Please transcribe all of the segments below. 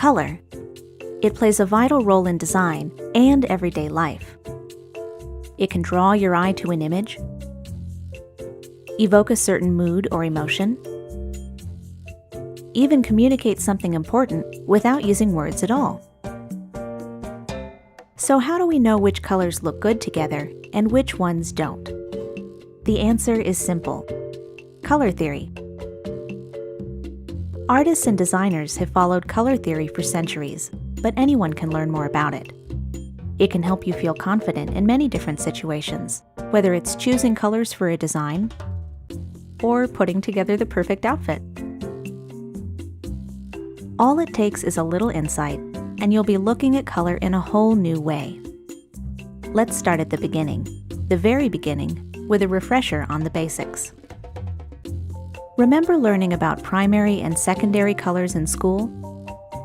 Color. It plays a vital role in design and everyday life. It can draw your eye to an image, evoke a certain mood or emotion, even communicate something important without using words at all. So how do we know which colors look good together and which ones don't? The answer is simple: color theory. Artists and designers have followed color theory for centuries, but anyone can learn more about it. It can help you feel confident in many different situations, whether it's choosing colors for a design or putting together the perfect outfit. All it takes is a little insight, and you'll be looking at color in a whole new way. Let's start at the beginning, the very beginning, with a refresher on the basics. Remember learning about primary and secondary colors in school?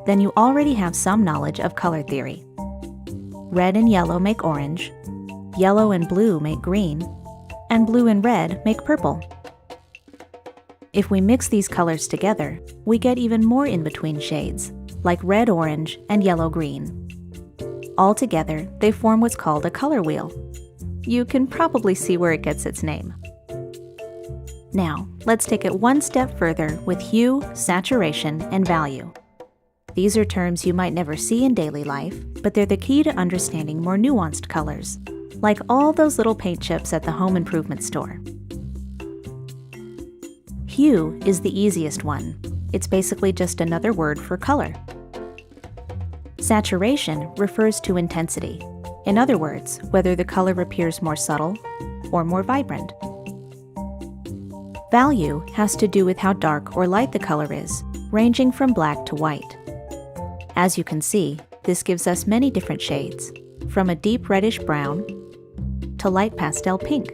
Then you already have some knowledge of color theory. Red and yellow make orange, yellow and blue make green, and blue and red make purple. If we mix these colors together, we get even more in-between shades, like red-orange and yellow-green. All together, they form what's called a color wheel. You can probably see where it gets its name. Now, let's take it one step further with hue, saturation, and value. These are terms you might never see in daily life, but they're the key to understanding more nuanced colors, like all those little paint chips at the home improvement store. Hue is the easiest one. It's basically just another word for color. Saturation refers to intensity. In other words, whether the color appears more subtle or more vibrant. Value has to do with how dark or light the color is, ranging from black to white. As you can see, this gives us many different shades, from a deep reddish brown to light pastel pink.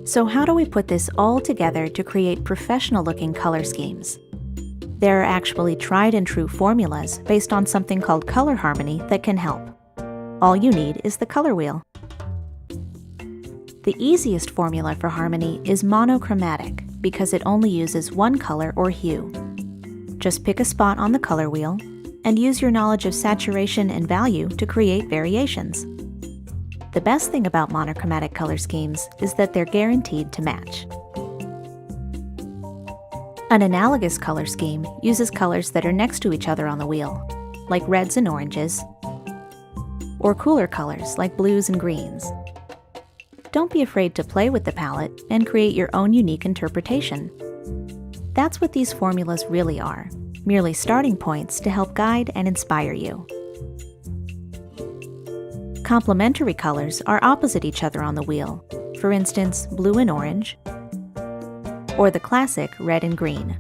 So how do we put this all together to create professional-looking color schemes? There are actually tried and true formulas based on something called color harmony that can help. All you need is the color wheel. The easiest formula for harmony is monochromatic because it only uses one color or hue. Just pick a spot on the color wheel and use your knowledge of saturation and value to create variations. The best thing about monochromatic color schemes is that they're guaranteed to match. An analogous color scheme uses colors that are next to each other on the wheel, like reds and oranges, or cooler colors like blues and greens. Don't be afraid to play with the palette and create your own unique interpretation. That's what these formulas really are, merely starting points to help guide and inspire you. Complementary colors are opposite each other on the wheel, for instance, blue and orange, or the classic red and green.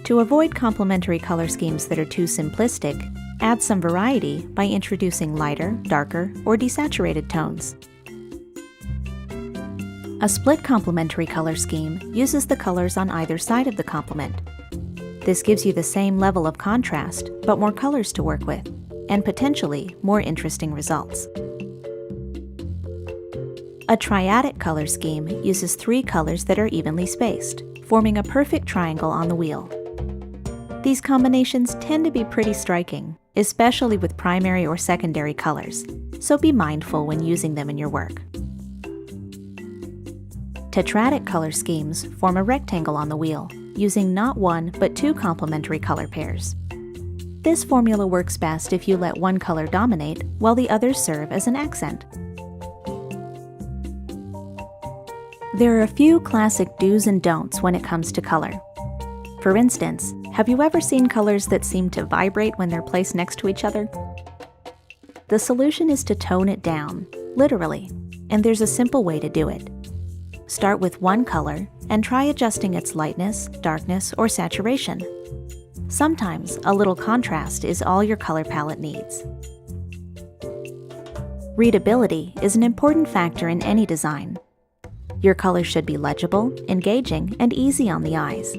To avoid complementary color schemes that are too simplistic, add some variety by introducing lighter, darker, or desaturated tones. A split complementary color scheme uses the colors on either side of the complement. This gives you the same level of contrast, but more colors to work with, and potentially more interesting results. A triadic color scheme uses 3 colors that are evenly spaced, forming a perfect triangle on the wheel. These combinations tend to be pretty striking, especially with primary or secondary colors, so be mindful when using them in your work. Tetradic color schemes form a rectangle on the wheel, using not 1 but 2 complementary color pairs. This formula works best if you let one color dominate while the others serve as an accent. There are a few classic do's and don'ts when it comes to color. For instance, have you ever seen colors that seem to vibrate when they're placed next to each other? The solution is to tone it down, literally, and there's a simple way to do it. Start with one color and try adjusting its lightness, darkness, or saturation. Sometimes a little contrast is all your color palette needs. Readability is an important factor in any design. Your colors should be legible, engaging, and easy on the eyes.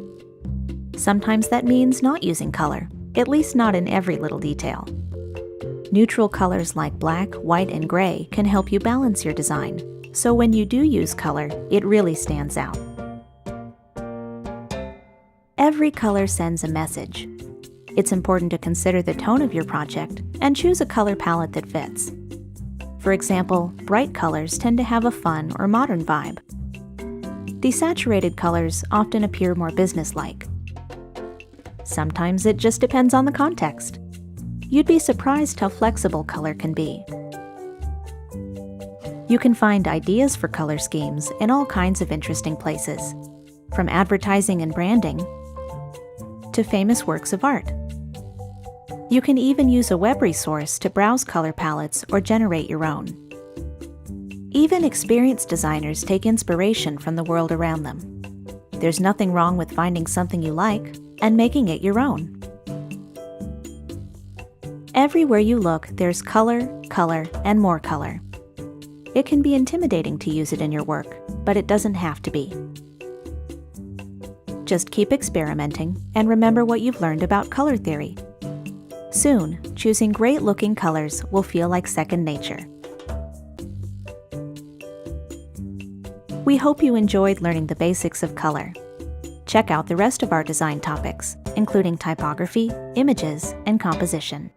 Sometimes that means not using color, at least not in every little detail. Neutral colors like black, white, and gray can help you balance your design, so when you do use color, it really stands out. Every color sends a message. It's important to consider the tone of your project and choose a color palette that fits. For example, bright colors tend to have a fun or modern vibe. Desaturated colors often appear more businesslike. Sometimes it just depends on the context. You'd be surprised how flexible color can be. You can find ideas for color schemes in all kinds of interesting places, from advertising and branding to famous works of art. You can even use a web resource to browse color palettes or generate your own. Even experienced designers take inspiration from the world around them. There's nothing wrong with finding something you like and making it your own. Everywhere you look, there's color, color, and more color. It can be intimidating to use it in your work, but it doesn't have to be. Just keep experimenting and remember what you've learned about color theory. Soon, choosing great-looking colors will feel like second nature. We hope you enjoyed learning the basics of color. Check out the rest of our design topics, including typography, images, and composition.